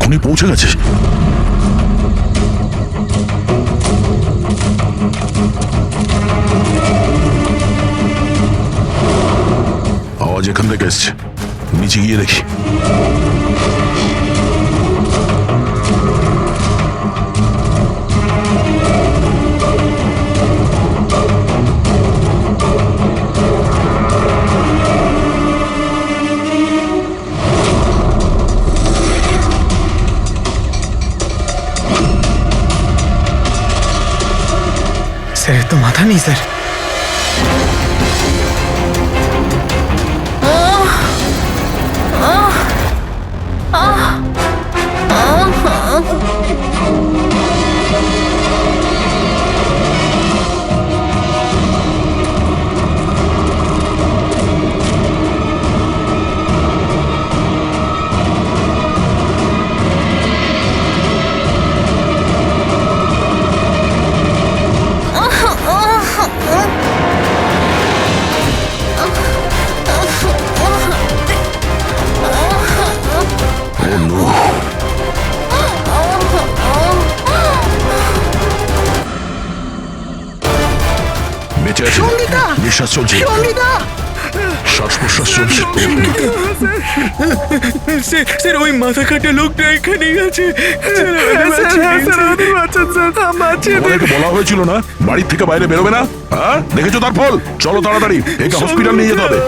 খুনি পৌঁছে গেছে। আওয়াজ এখান থেকে এসছে, নিচে গিয়ে দেখি। স্যার, তো মাথা নেই স্যার। বেঁচে আছে, নিঃশ্বাস চলছে, শ্বাস প্রশ্বাস চলছে। স্যার, ওই মাথা কাটা লোকটা এখানেই আছে। তোমাদেরকে বলা হয়েছিল না বাড়ির থেকে বাইরে বেরোবে না? হ্যাঁ, দেখেছো তার ফল। চলো তাড়াতাড়ি, একে হসপিটাল নিয়ে যেতে হবে।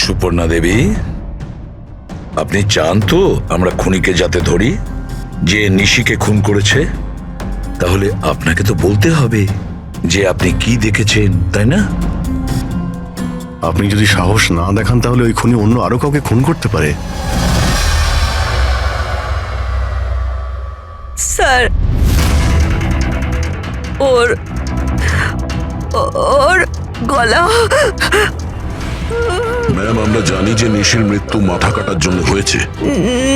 সুপর্ণা দেবী, আপনি চান তো আমরা খুনিকে যাতে ধরি, যে নিশিকে খুন করেছে? তাহলে আপনাকে তো বলতে হবে যে আপনি কি দেখেছেন, তাই না? আপনি যদি সাহস না দেখান তাহলে ওই খুনি অন্য আরো কাউকে খুন করতে পারে। স্যার, ওর ওর গলা। ম্যাম, আমরা জানি যে নিশির মৃত্যু মাথা কাটার জন্য হয়েছে।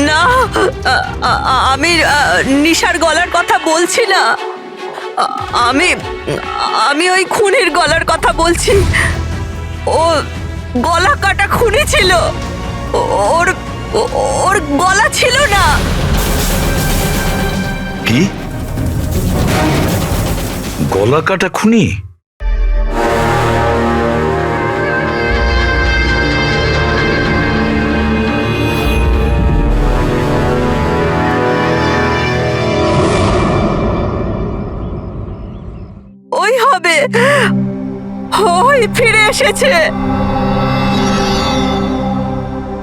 না, আমি নিশার গলার কথা বলছি না। আমি আমি ওই খুনির গলার কথা বলছি। ও গলা কাটা খুনি ছিল, ওর ওর গলা ছিল না। কি? গলা কাটা খুনি? ওই হবে, ওই ফিরে এসেছে।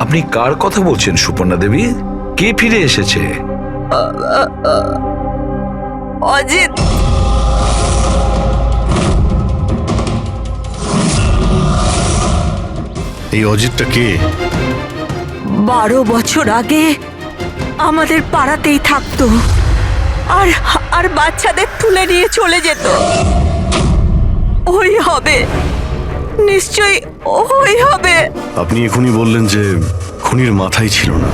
আপনি কার কথা বলছেন সুপর্ণা দেবী? কে ফিরে এসেছে? অজিত। এই অজিতটা কে? 12 বছর আগে আমাদের পাড়াতেই থাকতো, আর আর বাচ্চাদের তুলে নিয়ে চলে যেত। ওই হবে, নিশ্চয়ই ওই হবে। আপনি এখনই বললেন যে খুনির মাথাই ছিল না,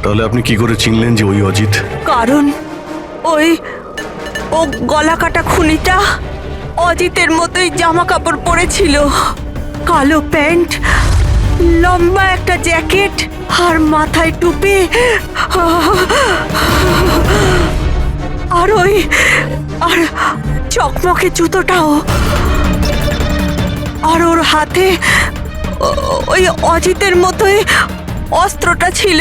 তাহলে আপনি কি করে চিনলেন যে ওই অজিত? কারণ ও গলা কাটা খুনিটা অজিতের মতোই জামা কাপড় পরেছিল, কালো প্যান্ট, লম্বা একটা জ্যাকেট আর মাথায় টুপি, আর আর চকমকে জুতোটাও, আর ওর হাতে ওই অজিতের মতোই অস্ত্রটা ছিল।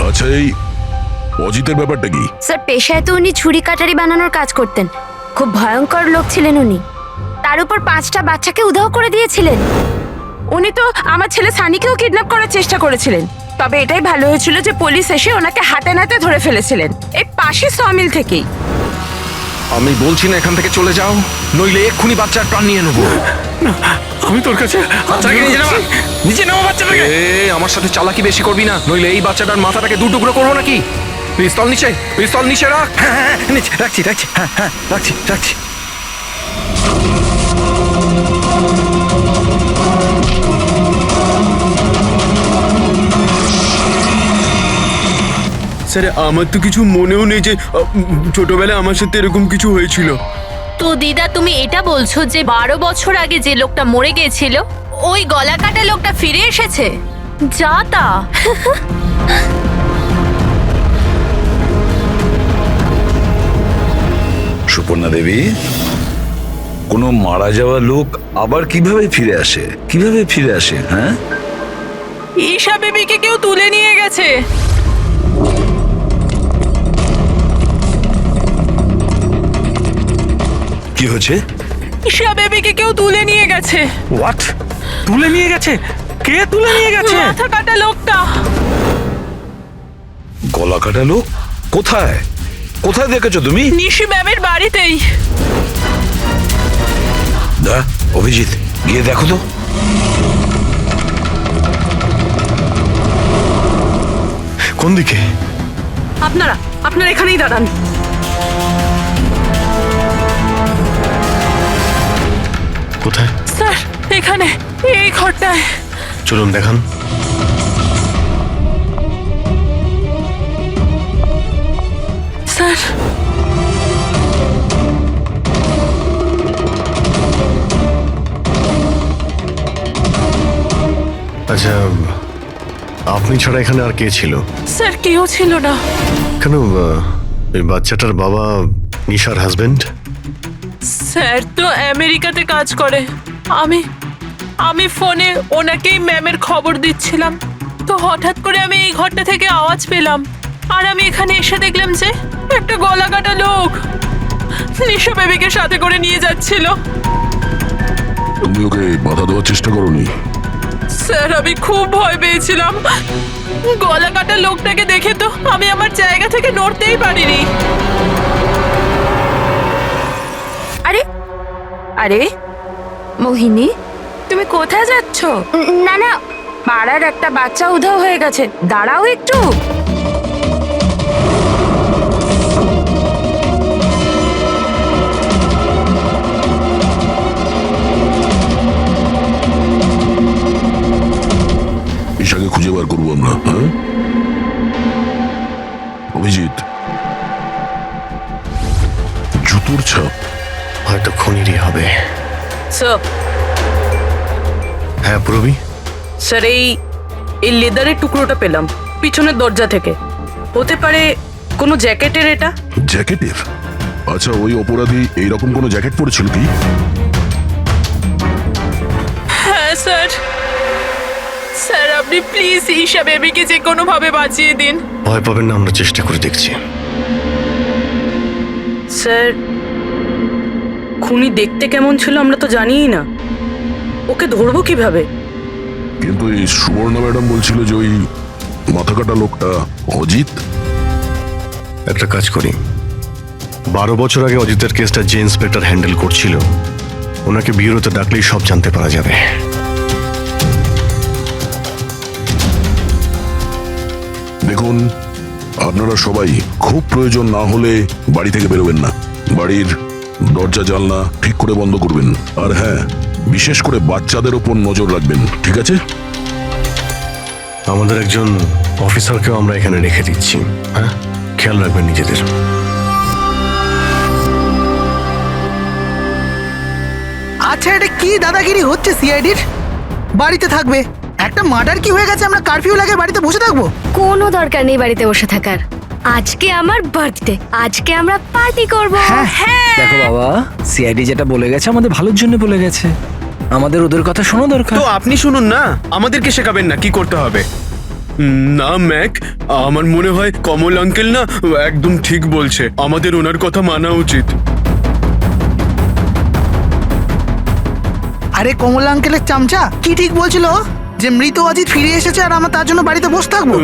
আচ্ছা, এই অজিতের ব্যাপারটা কি? স্যার, পেশায় তো উনি ছুরি কাটারি বানানোর কাজ করতেন। খুব ভয়ঙ্কর লোক ছিলেন উনি। তার উপর 5টা বাচ্চাকে উধাও করে দিয়েছিলেন। উনি তো আমার ছেলে সানিকেও কিডন্যাপ করার চেষ্টা করেছিলেন। তবে এটাই ভালো হয়েছিল যে পুলিশ এসে ওনাকে হাতে নাতে ধরে ফেলেছিলেন, এই পাশে সমিল থেকেই। আমি বলছি না এখান থেকে চলে যাও, নইলে এক্ষুনি বাচ্চার প্রাণ নিয়ে নেবো। আমি তোর কাছে নিচে নামা বাচ্চাটাকে। আমার সাথে চালাকি বেশি করবি না, নইলে এই বাচ্চাটার মাথাটাকে 2 টুকরো করবো নাকি। পিস্তল নিচে রাখ। হ্যাঁ, নিচে রাখছি। হ্যাঁ, রাখছি। স্যার, আমার তো কিছু মনেও নেই যে ছোটবেলায় আমার সাথে এরকম কিছু হয়েছিল। তো দিদা, তুমি এটা বলছো যে 12 বছর আগে যে লোকটা মরে গিয়েছিল ওই গলা কাটা লোকটা ফিরে এসেছে? যা তা। সুপর্ণা দেবী, কোনো মারা যাওয়া লোক আবার কিভাবে ফিরে আসে? হ্যাঁ, ঈশা বেবিকে কেউ তুলে নিয়ে গেছে। কি হচ্ছে? ঈশা বেবিকে কেউ তুলে নিয়ে গেছে। হোয়াট? তুলে নিয়ে গেছে? কে তুলে নিয়ে গেছে? মাথা কাটা লোকটা। গলা কাটা লোক? কোথায় দেখেছো তুমি? নিশি ম্যামের বাড়িতেই। অভিজিৎ, গিয়ে দেখো তো। কোন দিকে? আপনারা এখানেই দাঁড়ান। কোথায়? স্যার, এখানে, এই ঘরটায়। চলুন দেখান। স্যার, আচ্ছা, আপনি ছাড়া এখানে আর কে ছিল? স্যার কেউ ছিল না। কেন, এই বাচ্চাটার বাবা নিশার হাজবেন্ড? স্যার তো আমেরিকাতে কাজ করে। আমি ফোনে ওনাকেই ম্যামের খবর দিচ্ছিলাম, তো হঠাৎ করে আমি এই ঘরটা থেকে আওয়াজ পেলাম, আর আমি এখানে এসে দেখলাম যে একটা গলা কাটা লোক নিশা বেবিকে সাথে করে নিয়ে যাচ্ছিল। তুমি ওকে বাধা দেওয়ার চেষ্টা করোনি? স্যার, আমি খুব ভয় পেয়েছিলাম। গলা কাটা লোকটাকে দেখে তো আমি আমার জায়গা থেকে নড়তেই পারিনি। আরে মোহিনী, তুমি কোথায় যাচ্ছ? না, পাড়ার একটা বাচ্চা উধাও হয়ে গেছে, দাঁড়াও একটু। ঈশাকে খুঁজে বার করবো আমরা। হ্যাঁ, অভিজিৎ, জুতোর ছাপ হয়তো খুনিরই হবে। স্যার, হ্যাঁ পুরবি, স্যার এই লেদারের টুকরোটা পেলাম পিছনের দরজা থেকে। হতে পারে কোনো জ্যাকেটের এটা। জ্যাকেটের? আচ্ছা, ওই অপরাধী এইরকম কোনো জ্যাকেট পরেছিল কি? হ্যাঁ স্যার। স্যার, আপনি প্লিজ ঈশা বেবিকে যে কোনো ভাবে বাঁচিয়ে দিন। ভয় পাবেন না, আমরা চেষ্টা করে দেখছি। স্যার, খুনি দেখতে কেমন ছিল আমরা তো জানিই না, ওকে ধরবো কিভাবে? কিন্তু এই সুবর্ণা ম্যাডাম বলছিল যে ওই মাথা কাটা লোকটা অজিত। একটা কাজ করি, 12 বছর আগে অজিতের কেসটা যে ইন্সপেক্টর হ্যান্ডেল করছিল ওনাকে বিউরোতে ডাকলেই সব জানতে পারা যাবে। দেখুন, আপনারা সবাই খুব প্রয়োজন না হলে বাড়ি থেকে বেরোবেন না। বাড়ির দরজা জানলা ঠিক করে বন্ধ করবেন। আর হ্যাঁ, বিশেষ করে বাচ্চাদের ওপর নজর রাখবেন, ঠিক আছে? আমাদের একজন অফিসারকেও আমরা এখানে রেখে দিচ্ছি। হ্যাঁ, খেয়াল রাখবেন নিজেদের। আচ্ছা, এটা কি দাদাগিরি হচ্ছে সিআইডির? বাড়িতে থাকবে, একটা মার্ডার কি হয়ে গেছে, আমরা কারফিউ লাগে বাড়িতে বসে থাকবো? কোনো দরকার নেই বাড়িতে বসে থাকার। আজকে আমার বার্থডে, আজকে আমরা পার্টি করব। হ্যাঁ, দেখো বাবা, সিআইডি যেটা বলে গেছে আমাদের ভালোর জন্য বলে গেছে, আমাদের ওদের কথা শোনা দরকার। তো আপনি শুনুন না, আমাদেরকে শেখাবেন না কি করতে হবে। না ম্যাক, আমার মনে হয় কমল আঙ্কেল না একদম ঠিক বলছে, আমাদের ওনার কথা মানা উচিত। আরে কমলা আঙ্কেলের চামচা কি ঠিক বলছিল যে মৃত অজিত ফিরে এসেছে আর আমরা তার জন্য বাড়িতে বসে থাকবো?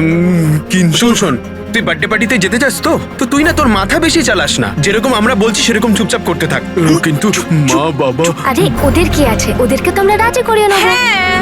কিন্তু শোন, তুই বার্থডে পার্টিতে যেতে চাস তো তুই না তোর মাথা বেশি চালাস না, যেরকম আমরা বলছি সেরকম চুপচাপ করতে থাক। কিন্তু মা বাবা, আরে ওদের কি আছে, ওদেরকে তো আমরা রাজি করিয়ে নেবো। হ্যাঁ,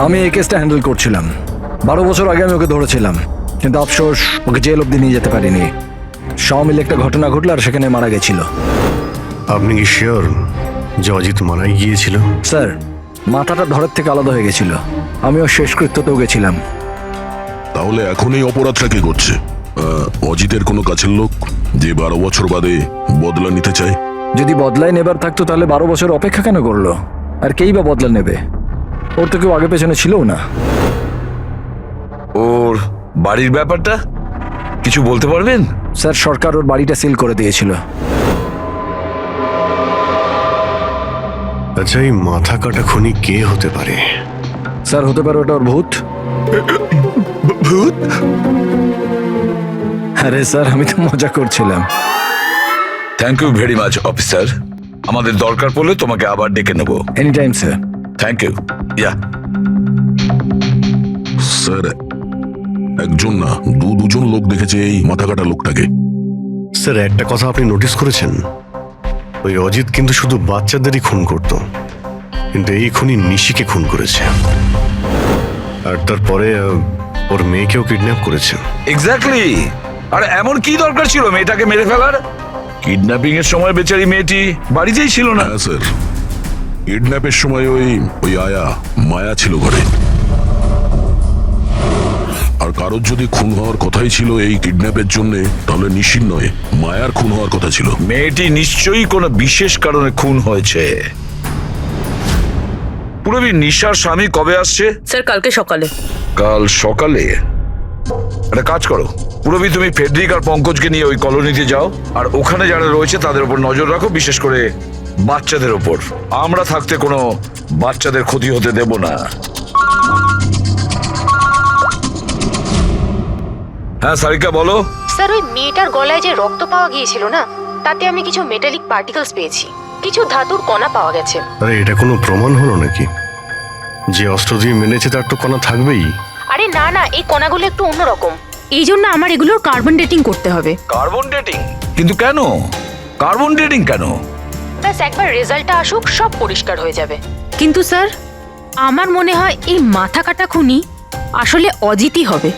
আমি এই কেসটা হ্যান্ডেল করছিলাম। 12 বছর আগে আমি ওকে ধরেছিলাম, কিন্তু আফসোস ওকে জেল অব্দি নিয়ে যেতে পারিনি। সব মিলে একটা ঘটনা ঘটলো আর সেখানে মারা গেছিল। আপনি কি শিওর যে অজিত মারাই গিয়েছিল? স্যার, মাথাটা ধরের থেকে আলাদা হয়ে গেছিল। আমিও শেষকৃত্যতেও গেছিলাম। তাহলে এখন এই অপরাধটা কে করছে? অজিতের কোনো কাছের লোক যে 12 বছর বাদে বদলা নিতে চায়? যদি বদলায় নেবার থাকতো তাহলে 12 বছর অপেক্ষা কেন করলো? আর কেই বা বদলা নেবে? ওর তো কেউ আগে পেছনে ছিলও না। ওর বাড়ির ব্যাপারটা কিছু বলতে পারবেন? স্যার, সরকার ওর বাড়িটা সিল করে দিয়েছিল। আচ্ছা, এই মাথা কাটা খুনি কে হতে পারে? স্যার, হতে পারে ওটা ওর ভূত। ভূত? আরে স্যার, আমি তো মজা করছিলাম। Thank you very much officer, আমাদের দরকার পড়লে তোমাকে আবার ডেকে নেব। Any time sir. Thank you. Yeah sir, একজন না দুজন লোক দেখেছে এই মাথা কাটা লোকটাকে। স্যার, একটা কথা আপনি নোটিস করেছেন? ওই অজিত কিন্তু শুধু বাচ্চাদেরই খুন করত, কিন্তু এই খুনি নিশিকে খুন করেছে। আর তারপরে ওর মেয়েকেও কিডন্যাপ করেছে। এক্স্যাক্টলি। আর এমন কি দরকার ছিল মেয়েটাকে মেরে ফেলার? কিডন্যাপিং এর সময় বেচারি মেয়েটি বাড়িতেই ছিল না। হ্যাঁ স্যার, কিডন্যাপের সময় ওই আয়া মায়া ছিল ঘরে। আর কারোর যদি খুন হওয়ার কথাই ছিল এই কিডন্যাপের জন্য, তাহলে নিশির নয় মায়ার খুন হওয়ার কথা ছিল। মেয়েটি নিশ্চয়ই কোনো বিশেষ কারণে খুন হয়েছে। পুরবী, নিশার স্বামী কবে আসছে? স্যার, কালকে সকালে। কাল সকালে? একটা কাজ করো পুরবী, তুমি ফেডরিক আর পঙ্কজকে নিয়ে ওই কলোনিতে যাও, আর ওখানে যারা রয়েছে তাদের উপর নজর রাখো, বিশেষ করে বাচ্চাদের ওপর। আমরা থাকতে কোনো বাচ্চাদের ক্ষতি হতে দেব না। হ্যাঁ সারিকা, বলো। স্যার, ওই মেয়েটার গলায় যে রক্ত পাওয়া গিয়েছিল না, তাতে আমি কিছু মেটালিক পার্টিকেলস পেয়েছি, কিছু ধাতুর কণা পাওয়া গেছে। আরে, এটা কোনো প্রমাণ হলো নাকি? যে অস্ত্র দিয়ে মেরেছে তার তো কণা থাকবেই। আরে না না, এই কণাগুলো একটু অন্যরকম, এই জন্য আমার এগুলোর কার্বন ডেটিং করতে হবে। Carbon dating? কিন্তু কেন কার্বন ডেটিং কেন? ব্যাস একবার রেজাল্টটা আসুক, সব পরিষ্কার হয়ে যাবে। কিন্তু স্যার, আমার মনে হয় এই মাথা কাটা খুনি আসলে অজিতই হবে।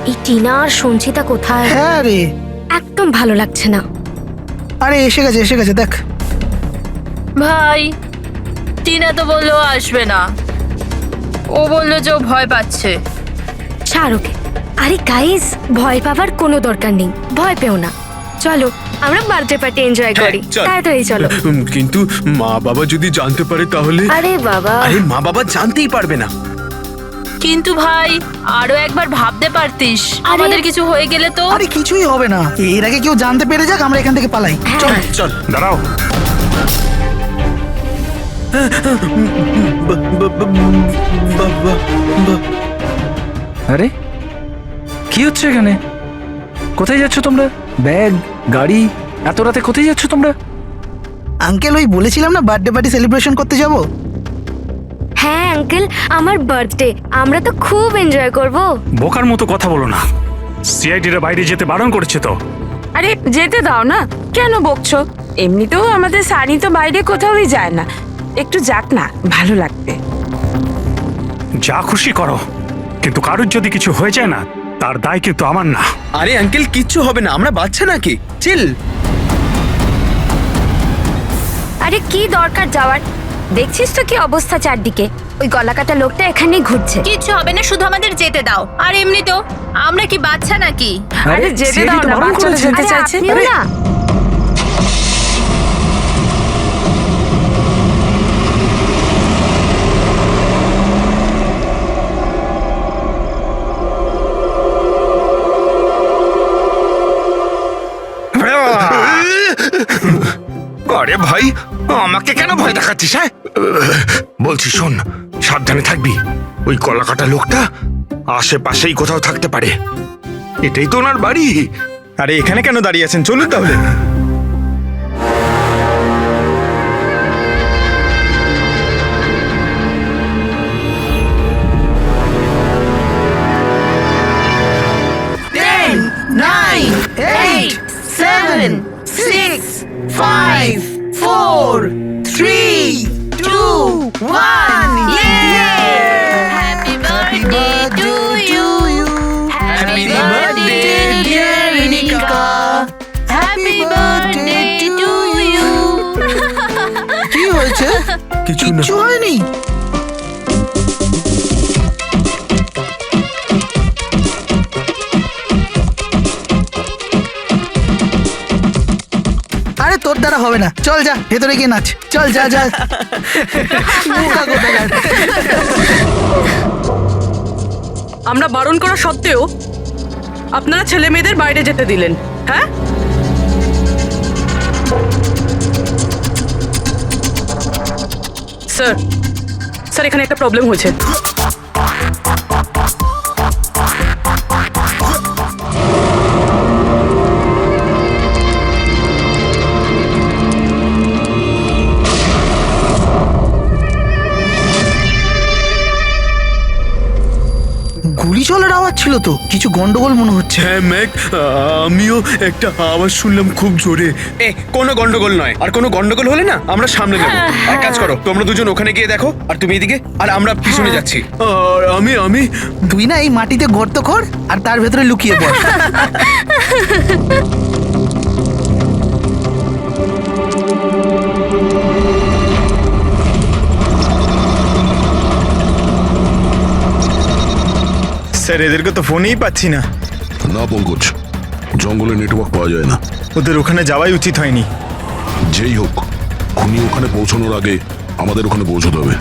এই টিনা আর সঞ্চিতা কোথায়? হ্যাঁ রে, একদম ভালো লাগছে না। আরে এসে গেছে দেখ। ভাই, টিনা তো বললো আসবে না, ও বললো যে ও ভয় পাচ্ছে। ছাড় ওকে। আরে গাইস, ভয় পাবার কোনো দরকার নেই, ভয় পেও না। চলো আমরা বার্থডে পার্টি এনজয় করি, চল। তাড়াতাড়ি চলো। কিন্তু মা বাবা যদি জানতে পারে তাহলে? আরে বাবা, আরে মা বাবা জানতেই পারবে না। কিন্তু ভাই আরো একবার ভাবতে পারতিস আমাদের কিছু হয়ে গেলে তো। আরে কিছুই হবে না, এর আগে কেউ জানতে পেরে যাক, আমরা এখান থেকে পালাই। চল চল। দাঁড়াও। আরে কি হচ্ছে এখানে? কোথায় যাচ্ছ তোমরা? ব্যাগ, গাড়ি, এত রাতে কোথায় যাচ্ছ তোমরা? আঙ্কেল, ওই বলেছিলাম না বার্থডে পার্টি সেলিব্রেশন করতে যাব। হ্যাঁ আঙ্কেল, আমার বার্থডে, আমরা তো খুব এনজয় করব। বোকার মতো কথা বলো না, সিআইডিরা বাইরে যেতে বারণ করেছে তো। আরে যেতে দাও না, কেন বকছো? এমনিতেও আমাদের সানি তো বাইরে কোথাওই যায় না, একটু যাক না, ভালো লাগবে। যা খুশি করো, কিন্তু কারোর যদি কিছু হয়ে যায় না, তার দায় কিন্তু আমার না। আরে আঙ্কেল, কিচ্ছু হবে না, আমরা বাচ্চা নাকি, চিল। আরে কি দরকার যাওয়ার? দেখছিস তো কি অবস্থা চারদিকে, ওই গলাকাটা লোকটা এখানেই ঘুরছে। কিচ্ছু হবে না, শুধু আমাদের যেতে দাও। আর এমনি তো আমরা কি বাচ্চা নাকি? আরে যেতে দাও না, বাচ্চারা যেতে আরে চাইছে। আপনিও না। আরে ভাই, আমাকে কেন ভয় দেখাচ্ছিস? হ্যাঁ বলছি শোন, সাবধানে থাকবি। ওই কলাকাটা লোকটা আশেপাশেই কোথাও থাকতে পারে, এটাই তো ওনার বাড়ি। আরে এখানে কেন দাঁড়িয়ে আছেন, চলুন তাহলে। Nine, eight, seven, six, five, four, three, two, one. Happy birthday to you. Happy birthday dear Nika. Happy birthday to you. কি হয়েছে? কিছু না। কিচ্ছু হয়নি। আরে তোর দ্বারা হবে না, চল যা ভেতরে গিয়ে নাচ, চল যা যা। বোকা কোথাকার। আমরা বারণ করা সত্ত্বেও আপনারা ছেলে মেয়েদের বাইরে যেতে দিলেন, হ্যাঁ? স্যার, স্যার এখানে একটা প্রবলেম হয়েছে। গুলি চলার আওয়াজ ছিল তো, কিছু গন্ডগোল মনে হচ্ছে। হ্যাঁ ম্যাক, আমিও একটা আওয়াজ শুনলাম খুব জোরে। কোনো গন্ডগোল নয়, আর কোনো গন্ডগোল হলে না আমরা সামনে যাবো। এক কাজ করো, তোমরা দুজন ওখানে গিয়ে দেখো, আর তুমি এদিকে, আর আমরা পিছনে যাচ্ছি। আর আমি তুই না এই মাটিতে গর্ত কর আর তার ভেতরে লুকিয়ে পড়। স্যার এদেরকে তো ফোনেই পাচ্ছি না। না পঙ্কজ, জঙ্গলে নেটওয়ার্ক পাওয়া যায় না। ওদের ওখানে যাওয়াই উচিত হয়নি। যেই হোক, খুনি ওখানে পৌঁছানোর আগে আমাদের ওখানে পৌঁছতে হবে।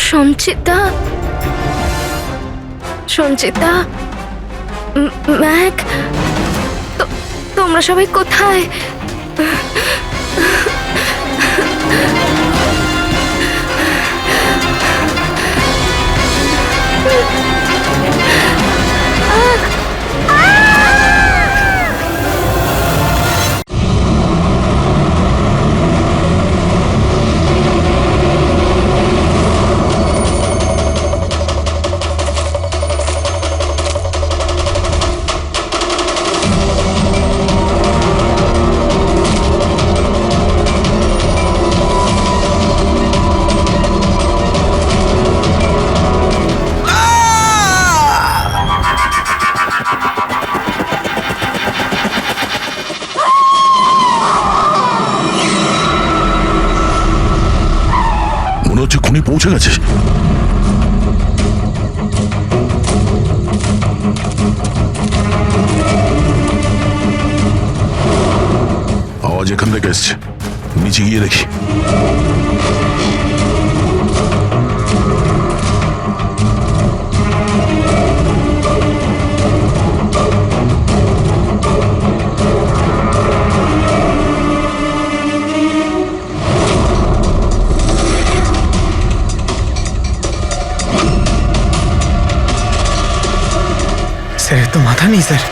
সঞ্চিতা, সঞ্চিতা, ম্যাক, তোমরা সবাই কোথায়? খুনি পৌঁছে গেছে। আওয়াজ এখান থেকে এসছে, নিচে গিয়ে দেখি। স্যার এর তো মাথা নেই স্যার।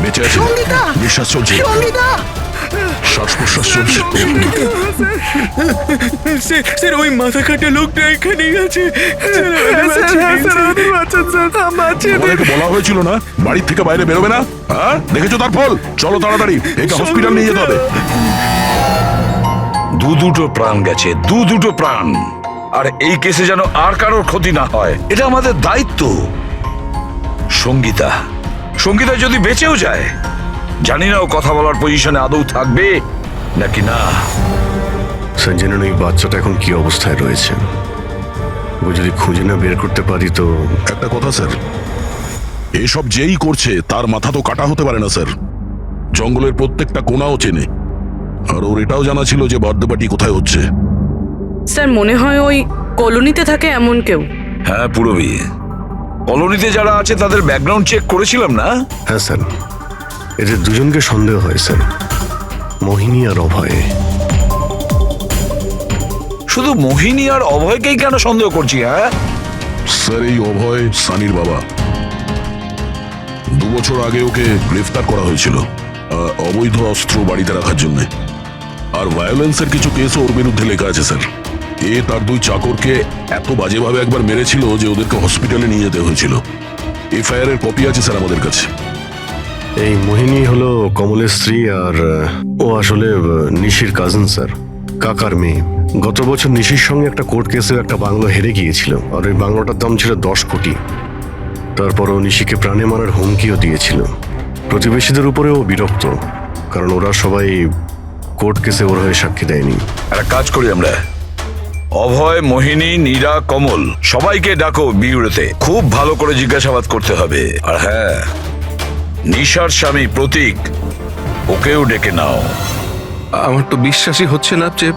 বেঁচে আছে, সঙ্গীতা! নিঃশ্বাস চলছে, সঙ্গীতা! শ্বাস প্রশ্বাস চলছে। স্যার ওই মাথা কাটা লোকটা এখানেই আছে। তোমাদেরকে বলা হয়েছিল না বাড়ির থেকে বাইরে বেরোবে না? হ্যাঁ, দেখেছো তার ফল। চলো তাড়াতাড়ি, একে হসপিটাল নিয়ে যেতে হবে। দুটো প্রাণ গেছে, দুটো প্রাণ। আর এই কেসে যেন আর কারোর ক্ষতি না হয়, এটা আমাদের দায়িত্ব। সঙ্গীতা সঙ্গীতা যদি বেঁচেও যায়, জানি না ও কথা বলার পজিশনে আদৌ থাকবে নাকি না। সঞ্জনন, এই বাচ্চাটা এখন কি অবস্থায় রয়েছে? ও যদি খুঁজে না বের করতে পারি তো। একটা কথা স্যার, এসব যেই করছে তার মাথা তো কাটা হতে পারে না স্যার। জঙ্গলের প্রত্যেকটা কোণাও চেনে, আর ওর এটাও জানা ছিল যে বার্থডে পার্টি কোথায় হচ্ছে। স্যার মনে হয় ওই কলোনিতে থাকে এমন কেউ। হ্যাঁ পুরবী, কলোনিতে যারা আছে তাদের ব্যাকগ্রাউন্ড চেক করেছিলাম না? হ্যাঁ স্যার, এদের দুজনকে সন্দেহ হয় স্যার, মোহিনী আর অভয়। শুধু মোহিনী আর অভয়কেই কেন সন্দেহ করছি? হ্যাঁ স্যার, এই অভয় সানির বাবা। 2 বছর আগে ওকে গ্রেফতার করা হয়েছিল অবৈধ অস্ত্র বাড়িতে রাখার জন্য। আর ভায়োলেন্সের কিছু কেসও ওর বিরুদ্ধে লেখা আছে স্যার। এ তার 2 চাকরকে এত বাজেভাবে একবার মেরেছিল যে ওদেরকে হসপিটালে নিয়ে যেতে হয়েছিল। এফআইআর এর কপি আছে স্যার আমাদের কাছে। এই মোহিনী হলো কমলের স্ত্রী, আর ও আসলে নিশির কাজিন স্যার, কাকার মেয়ে। গত বছর নিশির সঙ্গে একটা কোর্ট কেসে একটা বাংলো হেরে গিয়েছিল, আর ওই বাংলোটার দাম ছিল 10 কোটি। তারপরও নিশিকে প্রাণে মারার হুমকিও দিয়েছিল। প্রতিবেশীদের উপরেও বিরক্ত, কারণ ওরা সবাই কোর্ট কেসে ওর হয়ে সাক্ষী দেয়নি। একটা কাজ করি আমরা, অভয়, মোহিনী, নীরা, কমল সবাইকে ডাকো বিউরোতে। খুব ভালো করে জিজ্ঞাসাবাদ করতে হবে। আর হ্যাঁ, নিশার স্বামী প্রতীক, ওকেও ডেকে নাও। আমার তো বিশ্বাসই হচ্ছে না যে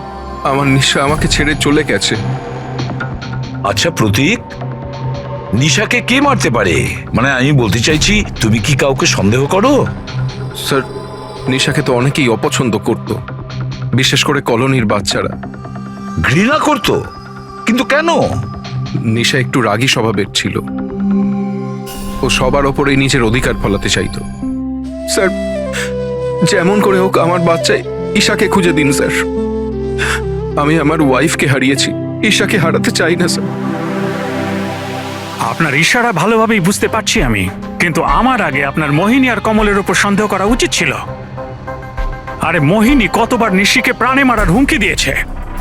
আমার নিশা আমাকে ছেড়ে চলে গেছে। আচ্ছা প্রতীক, নিশাকে কে মারতে পারে? মানে আমি বলতে চাইছি, তুমি কি কাউকে সন্দেহ করো? স্যার, নিশাকে তো অনেকেই অপছন্দ করত, বিশেষ করে কলোনির বাচ্চারা। ঘৃণা করতো? কিন্তু কেন? নিশা একটু রাগী স্বভাবের ছিল। ও সবার ওপরে নিজের অধিকার ফলাতে চাইতো। স্যার, যেমন করে হোক আমার বাচ্চায় ঈশাকে খুঁজে দিন স্যার। আমি আমার ওয়াইফকে হারিয়েছি, ঈশাকে হারাতে চাই না স্যার। আপনার ইশারা ভালোভাবেই বুঝতে পারছি আমি, কিন্তু আমার আগে আপনার মোহিনী আর কমলের উপর সন্দেহ করা উচিত ছিল। আরে মোহিনী কতবার নিশিকে প্রাণে মারার হুমকি দিয়েছে,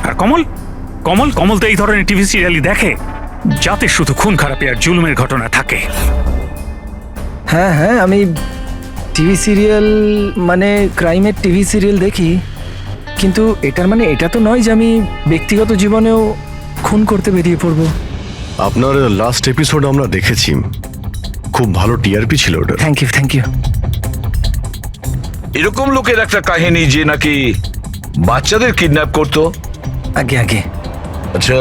আর কমল কমল কমল তো এই ধরনের টিভি সিরিয়ালই দেখে, যাতে শুধু খুন খারাপি আর জুলুমের ঘটনা থাকে। হ্যাঁ হ্যাঁ, আমি টিভি সিরিয়াল মানে ক্রাইমের টিভি সিরিয়াল দেখি, কিন্তু এটার মানে এটা তো নয় যে আমি ব্যক্তিগত জীবনেও খুন করতে বেরিয়ে পড়বো। আপনার লাস্ট এপিসোড আমরা দেখেছি, খুব ভালো টিআরপি ছিল ওটা। Thank you thank you. এরকম লোকের একটা কাহিনী যে নাকি বাচ্চাদের কিডন্যাপ করতো। আগে আগে। আচ্ছা,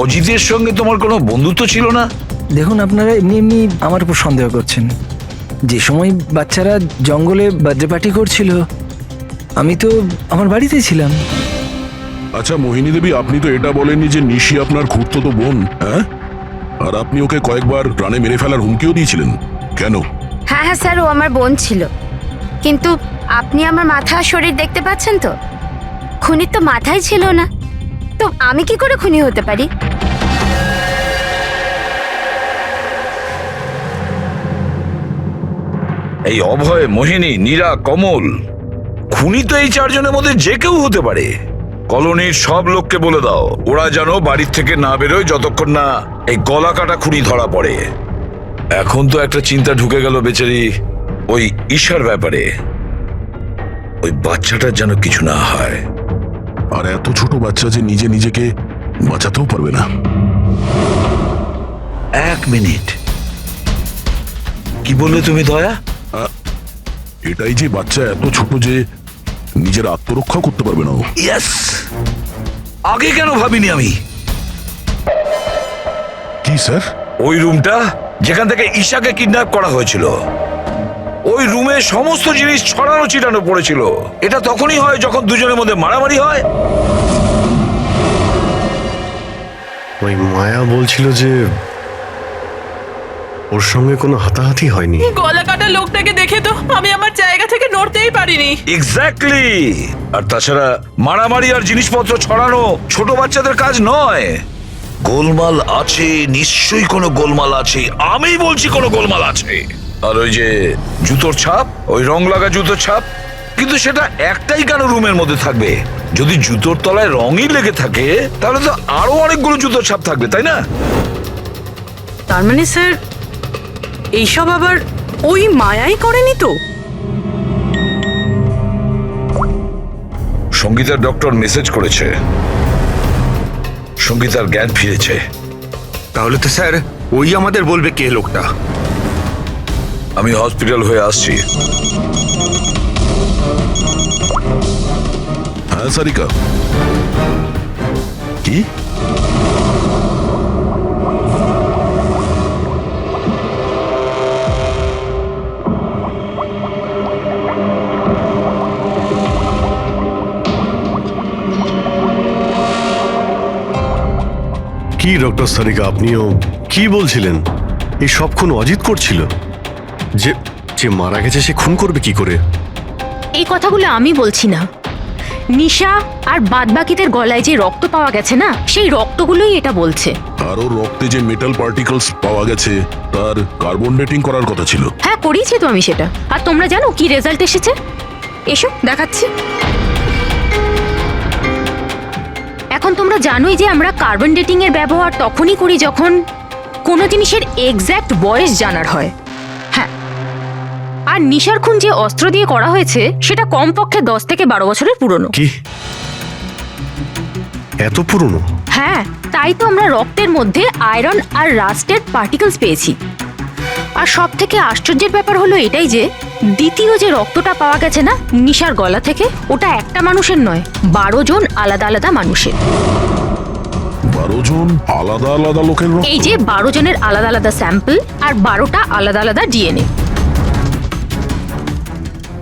অজিতের সঙ্গে তোমার কোনো বন্ধুত্ব ছিল না? দেখুন, আপনারা এমনি এমনি আমার উপর সন্দেহ করছেন। যে সময় বাচ্চারা জঙ্গলে বার্থডে পার্টি করছিল, আমি তো আমার বাড়িতেই ছিলাম। আচ্ছা মোহিনী দেবী, আপনি তো এটা বলেননি যে নিশি আপনার খুড়তুতো বোন, হ্যাঁ? আর আপনি ওকে কয়েকবার প্রাণে মেরে ফেলার হুমকিও দিয়েছিলেন, কেন? হ্যাঁ হ্যাঁ স্যার, ও আমার বোন ছিল। কিন্তু আপনি আমার মাথা আর শরীর দেখতে পাচ্ছেন তো, খুনির তো মাথাই ছিল না, তো আমি কি করে খুনি হতে পারি? এই অভয়, মোহিনী, নীরা, কমল, খুনি তো এই চারজনের মধ্যে যে কেউ হতে পারে। কলোনির সব লোককে বলে দাও ওরা যেন বাড়ির থেকে না বেরোয় যতক্ষণ না এই গলা কাটা খুনি ধরা পড়ে। এখন তো একটা চিন্তা ঢুকে গেল বেচারি ওই ঈশার ব্যাপারে। ওই বাচ্চাটার যেন কিছু না হয়। আর এত ছোট বাচ্চা যে নিজে নিজেকে বাঁচাতেও পারবে না। এক মিনিট, কি বললে তুমি দয়া? এটাই যে বাচ্চা এত ছোট যে নিজের আত্মরক্ষা করতে পারবে না ও। ইয়েস, আগে কেন ভাবিনি আমি? কি স্যার? ওই রুমটা যেখান থেকে ঈশাকে কিডন্যাপ করা হয়েছিল, ওই রুমে সমস্ত জিনিস ছড়ানো ছিটানো পড়েছিল। এটা তখনই হয় যখন দুজনের মধ্যে মারামারি হয়। ওই মায়া বলছিল যে ওর সঙ্গে কোনো হাতাহাতি হয়নি। গলা কাটা লোকটাকে দেখে তো আমি আমার জায়গা থেকে নড়তেই পারিনি। এক্স্যাক্টলি। আর তাছাড়া মারামারি আর জিনিসপত্র ছড়ানো ছোট বাচ্চাদের কাজ নয়। গোলমাল আছে, নিশ্চয়ই কোনো গোলমাল আছে। আমি বলছি কোনো গোলমাল আছে। আর ওই যে জুতোর ছাপ, ওই রং লাগা জুতোর ছাপ, কিন্তু সেটা একটাই কেন রুমের মধ্যে থাকবে? যদি জুতোর তলায় রঙই লেগে থাকে তাহলে তো আরো অনেকগুলো জুতোর ছাপ থাকবে, তাই না? তার মানে স্যার এইসব আবার ওই মায়াই করেনি তো? সঙ্গীতার ডক্টর মেসেজ করেছে, সঙ্গীতার জ্ঞান ফিরেছে। তাহলে তো স্যার ওই আমাদের বলবে কে লোকটা। আমি হসপিটাল হয়ে আসছি। হ্যাঁ সারিকা, কি? কি ডক্টর সারিকা, আপনিও কি বলছিলেন? এই সব খুন অজিত করছিল? যে যে মারা গেছে সে খুন করবে কি করে? এই কথাগুলো আমি বলছি না, নিশা আর বাদবাকিদের গলায় যে রক্ত পাওয়া গেছে না, সেই রক্তগুলোই এটা বলছে। আর ওর রক্তে যে মেটাল পার্টিকেলস পাওয়া গেছে তার কার্বন ডেটিং করার কথা ছিল। হ্যাঁ করিয়েছি তো আমি সেটা। আর তোমরা জানো কি রেজাল্ট এসেছে? এসো দেখাচ্ছি। এখন তোমরা জানোই যে আমরা কার্বন ডেটিং এর ব্যবহার তখনই করি যখন কোনো জিনিসের এক্স্যাক্ট বয়স জানার হয়। হ্যাঁ, আর নিশার খুন যে অস্ত্র দিয়ে করা হয়েছে সেটা কমপক্ষে 10 থেকে 12 বছরের পুরনো। কি এত পুরনো? হ্যাঁ, তাই তো আমরা রক্তের মধ্যে আয়রন আর রাস্টেড পার্টিকেলস পেয়েছি। আর সব থেকে আশ্চর্যের ব্যাপার হলো এটাই যে দ্বিতীয় যে রক্তটা পাওয়া গেছে না নিশার গলা থেকে, ওটা একটা মানুষের নয়, 12 জন আলাদা আলাদা মানুষের। 12 জন আলাদা আলাদা লোকের রক্ত? এই যে 12 জনের আলাদা আলাদা স্যাম্পল আর 12টা আলাদা আলাদা ডিএনএ।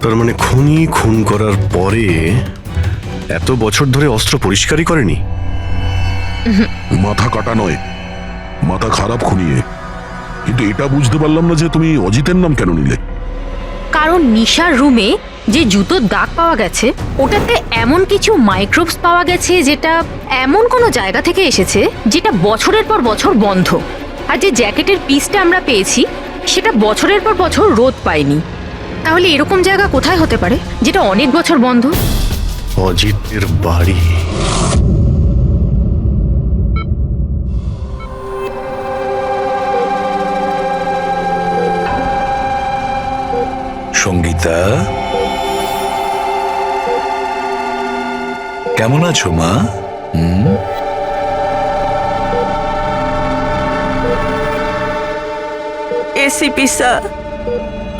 তার মানে খুনি খুন করার পরে এত বছর ধরে অস্ত্র পরিষ্কারই করেনি? মাথা কাটা নয়, মাথা খারাপ খুনিয়ে। কিন্তু এটা বুঝতে পারলাম না যে তুমি অজিতের নাম কেন নিলে? কারণ নিশার রুমে যে জুতোর দাগ পাওয়া গেছে ওটাতে এমন কিছু মাইক্রোবস পাওয়া গেছে যেটা এমন কোনো জায়গা থেকে এসেছে যেটা বছরের পর বছর বন্ধ। আর যে জ্যাকেটের পিসটা আমরা পেয়েছি সেটা বছরের পর বছর রোদ পায়নি। তাহলে এরকম জায়গা কোথায় হতে পারে যেটা অনেক বছর বন্ধ? অজিতের বাড়ি। সঙ্গীতা, কেমন আছো মা? এসিপি স্যার,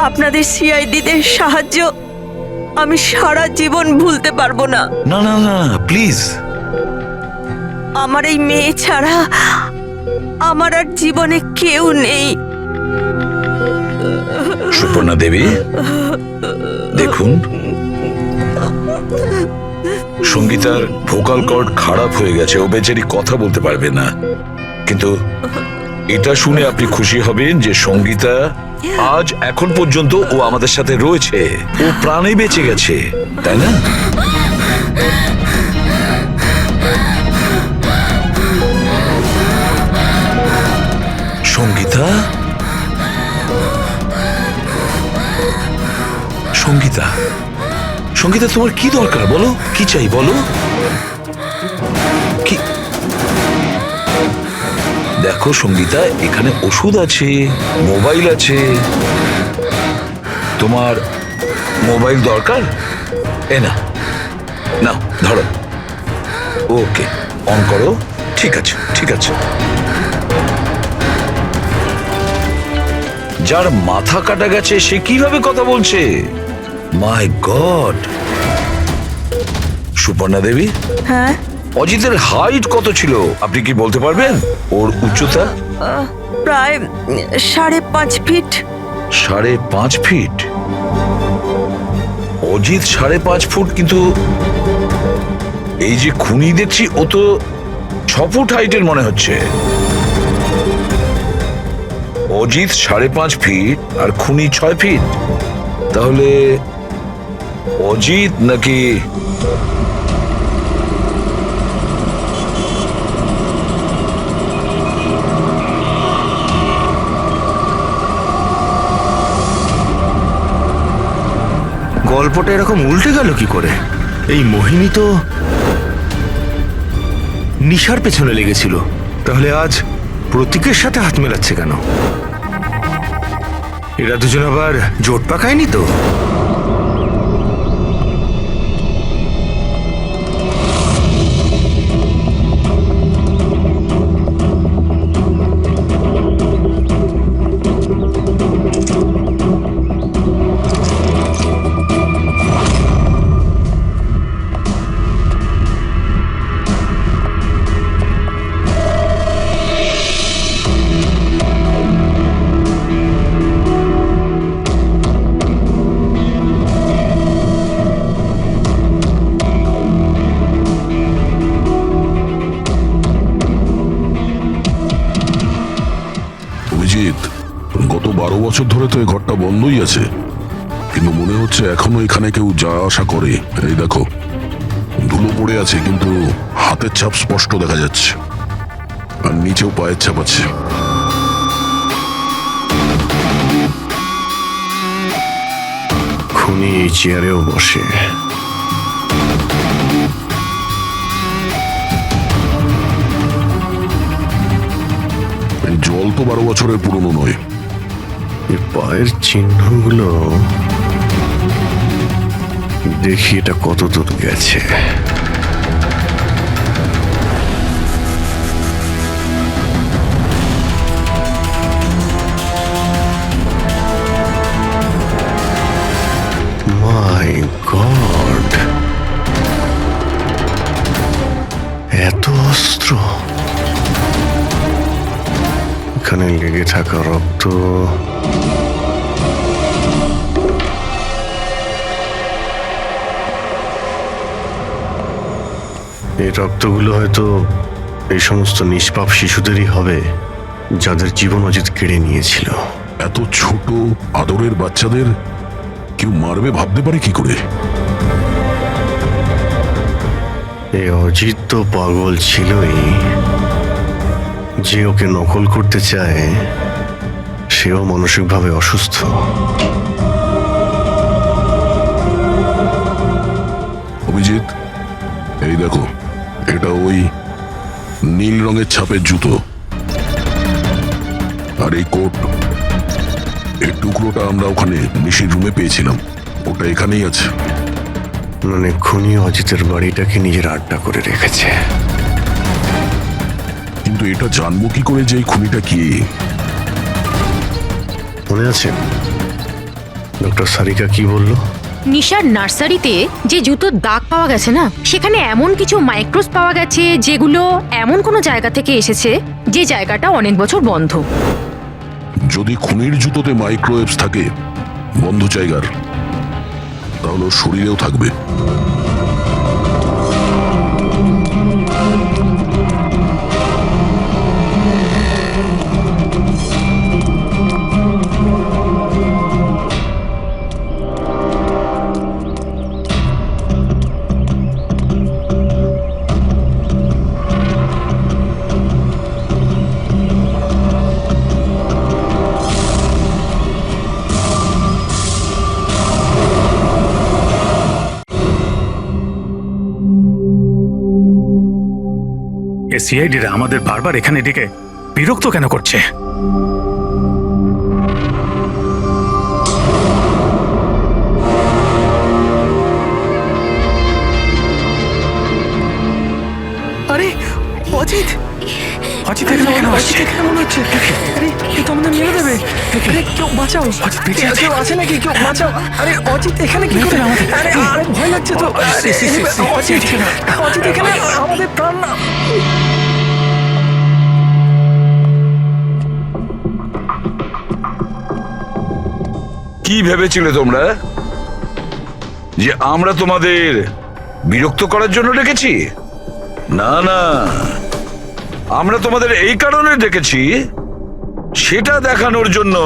আপনাদের সিআইডিদের সাহায্য আমি সারা জীবন ভুলতে পারবো না। না না না, প্লিজ। আমার এই মেয়ে ছাড়া আমার আর জীবনে কেউ নেই। সুপর্ণা দেবী, দেখুন সঙ্গীতার ভোকাল কর্ড খারাপ হয়ে গেছে, ও বেচারি কথা বলতে পারবে না। কিন্তু এটা শুনে আপনি খুশি হবেন যে সঙ্গীতা আজ এখন পর্যন্ত ও আমাদের সাথে রয়েছে, ও প্রাণে বেঁচে গেছে, তাই না? সঙ্গীতা, সঙ্গীতা, সঙ্গীতা, তোমার কি দরকার বলো, কি চাই বলো? কি? দেখো সঙ্গীতা, এখানে ওষুধ আছে, মোবাইল আছে। তোমার মোবাইল দরকার? এ না, নাও ধরো। ওকে, অন করো। ঠিক আছে, ঠিক আছে। যার মাথা কাটা গেছে সে কিভাবে কথা বলছে? মাই গড! সুপর্ণা দেবী, হ্যাঁ, অজিতের হাইট কত ছিল আপনি কি বলতে পারবেন? ওর উচ্চতা? প্রায় 5.5 ফিট। 5.5 ফিট? অজিত 5.5 ফুট, কিন্তু এই যে খুনি দেখছি ও তো 6 ফুট হাইটের মনে হচ্ছে। অজিত 5.5 ফিট আর খুনি 6 ফিট, তাহলে অজিত নাকি গল্পটা এরকম উল্টে গেল কি করে? এই মোহিনী তো নিশার পেছনে লেগেছিল, তাহলে আজ প্রতীকের সাথে হাত মেলাচ্ছে কেন? এরা দুজন আবার জোট পাকায়নি তো? অভিজিৎ, গত 12 বছর ধরে তো এই ঘরটা বন্ধই আছে, কিন্তু মনে হচ্ছে এখনো এখানে কেউ যা আসা করে। এই দেখো, ধুলো পড়ে আছে, কিন্তু হাতের ছাপ স্পষ্ট দেখা যাচ্ছে, আর নিচেও পায়ের ছাপ আছে। খুনি এই চেয়ারেও বসে। এই জল তো 12 বছরের পুরনো নয়। এই পায়ের চিহ্নগুলো দেখি এটা কত দূর গেছে। মাই গড, এত অস্ত্র! এখানে লেগে থাকা রক্ত, এই রক্তগুলো হয়তো এই সমস্ত নিষ্পাপ শিশুদেরই হবে যাদের জীবন অজিত কেড়ে নিয়েছিল। এত ছোট আদরের বাচ্চাদের কেউ মারবে ভাবতে পারে কি করে? এই অজিত তো পাগল ছিলই, যে ওকে নকল করতে চায় সেও মানসিকভাবে অসুস্থ। অভিজিৎ, এই দেখো, এটা ওই নীল রঙের ছাপের জুতো, আর এই কোট, এই টুকরোটা আমরা ওখানে নিশির রুমে পেয়েছিলাম, ওটা এখানেই আছে। মানে খুনি অজিতের বাড়িটাকে নিজের আড্ডা করে রেখেছে। কিন্তু এটা জানবো কি করে যে এই খুনিটা কি? মনে আছে ডক্টর সারিকা কি বললো? নিশার নার্সারিতে যে জুতোর দাগ পাওয়া গেছে না, সেখানে এমন কিছু মাইক্রোস পাওয়া গেছে যেগুলো এমন কোনো জায়গা থেকে এসেছে যে জায়গাটা অনেক বছর বন্ধ। যদি খুনির জুতোতে মাইক্রোওয়েভস থাকে বন্ধ জায়গার, তাহলে ওর শরীরেও থাকবে। এ সিআইডিরা আমাদের বারবার এখানে ডেকে বিরক্ত কেন করছে? আরে অজিত, অজিত এখানে কেন আসছে? এখানে মনে হচ্ছে আরে এ তো আমাদের মেরে দেবে। আরে কেউ বাঁচাও, অজিত বেঁচে আছে, কেউ আছে নাকি? কেউ বাঁচাও। আরে অজিত এখানে কি করে? আরে আরে ভয় লাগছে তো। অজিত অজিত এখানে আমাদের প্রাণ না। কি ভেবেছিলে তোমরা যে আমরা তোমাদের বিরক্ত করার জন্য ডেকেছি? না না, আমরা তোমাদের এই কারণে ডেকেছি, সেটা দেখানোর জন্য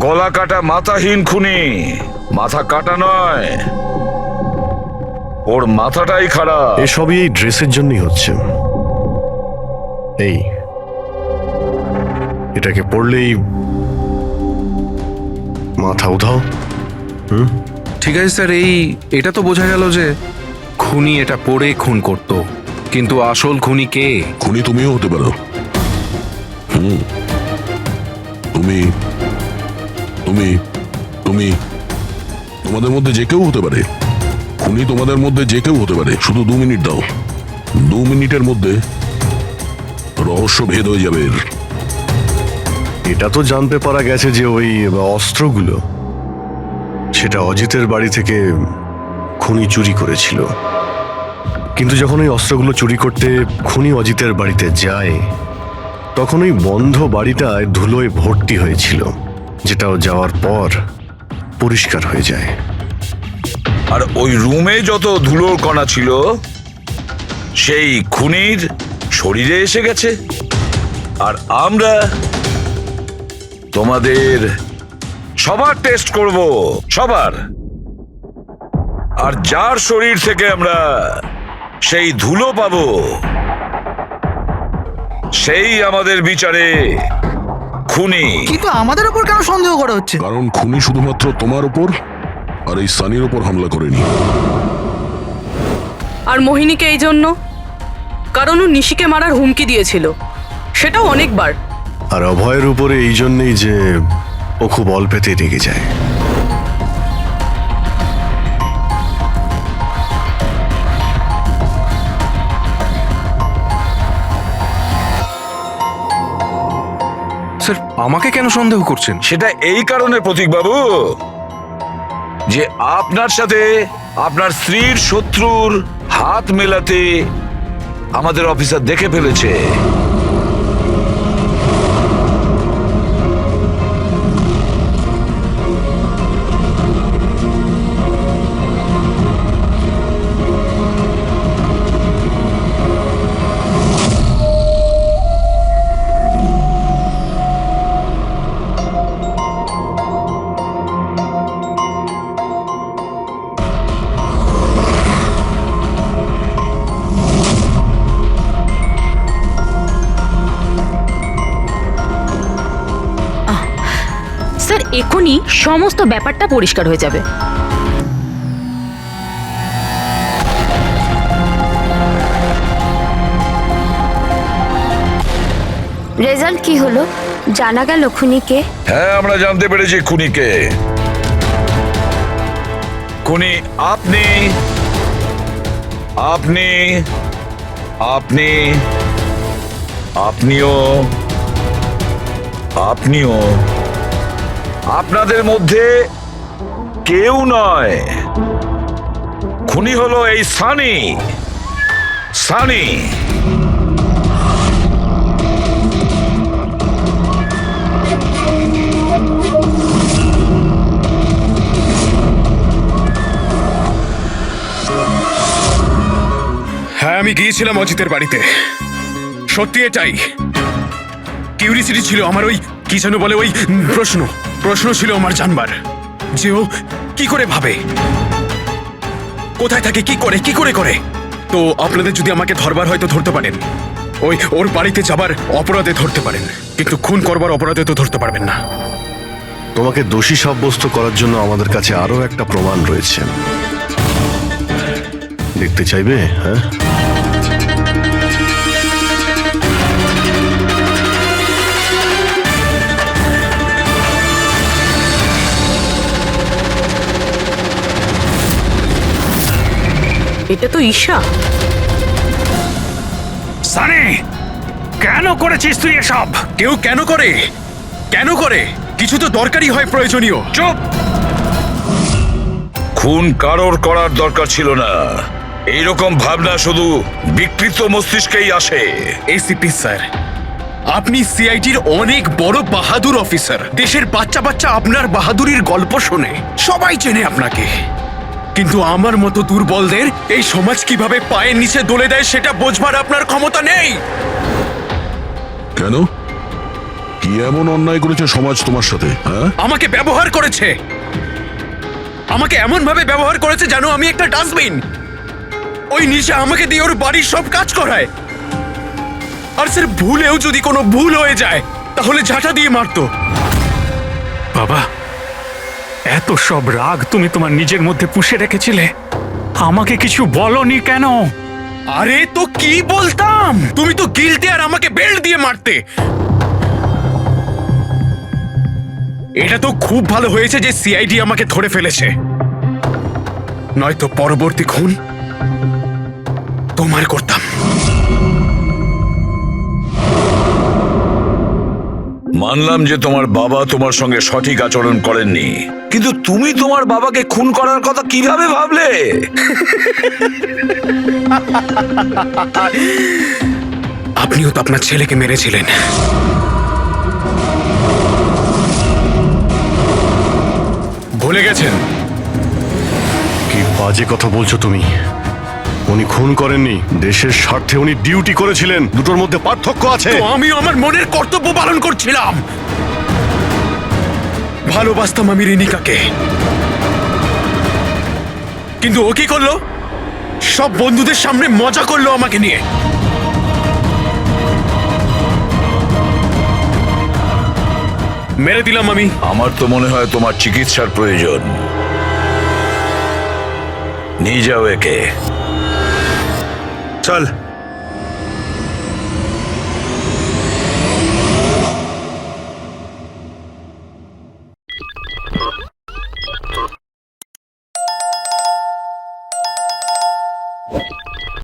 গলা কাটা মাথাহীন খুনি, মাথা কাটা নয়, ওর মাথাটাই খারাপ। এসবই এই ড্রেসের জন্যই হচ্ছে। এই এটাকে পড়লেই মাথা উধাও। ঠিক আছে স্যার, এটা তো বোঝা গেল যে খুনি এটা পরে খুন করত, কিন্তু আসল খুনি কে? খুনি তুমিও হতে পারো। তুমি তুমি তুমি তোমাদের মধ্যে যে কেউ হতে পারে। খুনি তোমাদের মধ্যে যে কেউ হতে পারে। শুধু 2 মিনিট দাও, 2 মিনিটের মধ্যে রহস্য ভেদ হয়ে যাবে এর। এটা তো জানতে পারা গেছে যে ওই অস্ত্রগুলো সেটা অজিতের বাড়ি থেকে খুনি চুরি করেছিল। কিন্তু যখন ওই অস্ত্রগুলো চুরি করতে খুনি অজিতের বাড়িতে যায়, তখন ওই বন্ধ বাড়িটায় ধুলোয় ভর্তি হয়েছিল, যেটাও যাওয়ার পর পরিষ্কার হয়ে যায়। আর ওই রুমে যত ধুলোর কণা ছিল সেই খুনির শরীরে এসে গেছে। আর আমরা তোমাদের সবার টেস্ট করব, সবার। আর যার শরীর থেকে আমরা সেই ধুলো পাবো, সেই আমাদের বিচারে খুনি। কিন্তু আমাদের উপর কেন সন্দেহ করা হচ্ছে? কারণ খুনি শুধুমাত্র তোমার উপর আর এই সানির উপর হামলা করেনি। আর মোহিনীকে এই জন্য, কারণ ও নিশিকে মারার হুমকি দিয়েছিল, সেটাও অনেকবার। আর অভয়ের উপরে এই জন্যেই যে ও খুব অল্পেতে রেগে যায়। স্যার, আমাকে কেন সন্দেহ করছেন? সেটা এই কারণে প্রতীক বাবু যে আপনার সাথে আপনার স্ত্রীর শত্রুর হাত মেলাতে আমাদের অফিসার দেখে ফেলেছে। স্যার, এখনই সমস্ত ব্যাপারটা পরিষ্কার হয়ে যাবে। রেজাল্ট কি হলো? জানা গেল খুনিকে? হ্যাঁ, আমরা জানতে পেরেছি খুনিকে। খুনি আপনি আপনি আপনি আপনিও আপনিও আপনাদের মধ্যে কেউ নয়। খুনি হলো এই সানি। সানি হ্যাঁ, আমি গিয়েছিলাম অজিতের বাড়িতে। সত্যি এটাই। কিউরিসিটি ছিল আমার, ওই কি যেন বলে, ওই প্রশ্ন ছিল আমার জানবার যে ও কি করে ভাবে, কোথায় থাকে, কি করে। তো আপনাদের যদি আমাকে ধরবার হয়তো ধরতে পারেন, ওর বাড়িতে যাবার অপরাধে ধরতে পারেন, কিন্তু খুন করবার অপরাধে তো ধরতে পারবেন না। তোমাকে দোষী সাব্যস্ত করার জন্য আমাদের কাছে আরো একটা প্রমাণ রয়েছে। দেখতে চাইবে? হ্যাঁ, এটা তো ঈশা। সানি, কেন করেছিস তুই এসব? কেউ কেন করে? কেন করে? কিছু তো দরকারি হয়, প্রয়োজনীয়। চুপ! খুন কারোর করার দরকার ছিল না। এইরকম ভাবনা শুধু বিকৃত মস্তিষ্কেই আসে। এসিপি স্যার, আপনি সিআইডির অনেক বড় বাহাদুর অফিসার। দেশের বাচ্চা বাচ্চা আপনার বাহাদুরির গল্প শোনে, সবাই চেনে আপনাকে। কিন্তু আমার মতো দুর্বলদের এই সমাজ কিভাবে পায়ের নিচে দলে দেয় সেটা বোঝবার আপনার ক্ষমতা নেই। কেন? কি এমন অন্যায় করেছে সমাজ তোমার সাথে? হ্যাঁ, আমাকে ব্যবহার করেছে, আমাকে এমন ভাবে ব্যবহার করেছে যেন আমি একটা ডাস্টবিন। ওই নিশা আমাকে দিয়ে ওর বাড়ির সব কাজ করায়। আর স্যার, ভুলেও যদি কোনো ভুল হয়ে যায় তাহলে ঝাঁটা দিয়ে মারতো। বাবা, এত সব রাগ তুমি তোমার নিজের মধ্যে পুষে রেখেছিলে, আমাকে কিছু বলনি কেন? আরে তো কি বলতাম, তুমি তো গিলতে আর আমাকে বেল্ট দিয়ে মারতে। এটা তো খুব ভালো হয়েছে যে সিআইডি আমাকে ধরে ফেলেছে, নয়তো পরবর্তী খুন তোমার করতাম। মানলাম যে তোমার বাবা তোমার সঙ্গে সঠিক আচরণ করেননি, কিন্তু তুমি তোমার বাবাকে খুন করার কথা কিভাবে ভাবলে? আপনিও তো আপনার ছেলেকে মেরেছিলেন। ভুলে গেছেন? কি বাজে কথা বলছো তুমি? উনি খুন করেননি, দেশের স্বার্থে উনি ডিউটি করেছিলেন। দুটোর মধ্যে পার্থক্য আছে। তো আমিও আমার মনের কর্তব্য পালন করছিলাম। ভালোবাসতাম আমি রিনিকাকে, কিন্তু ও কি করলো? সব বন্ধুদের সামনে মজা করলো আমাকে নিয়ে। মেরে দিলাম আমি। আমার তো মনে হয় তোমার চিকিৎসার প্রয়োজন। নিয়ে যাও একে। চল।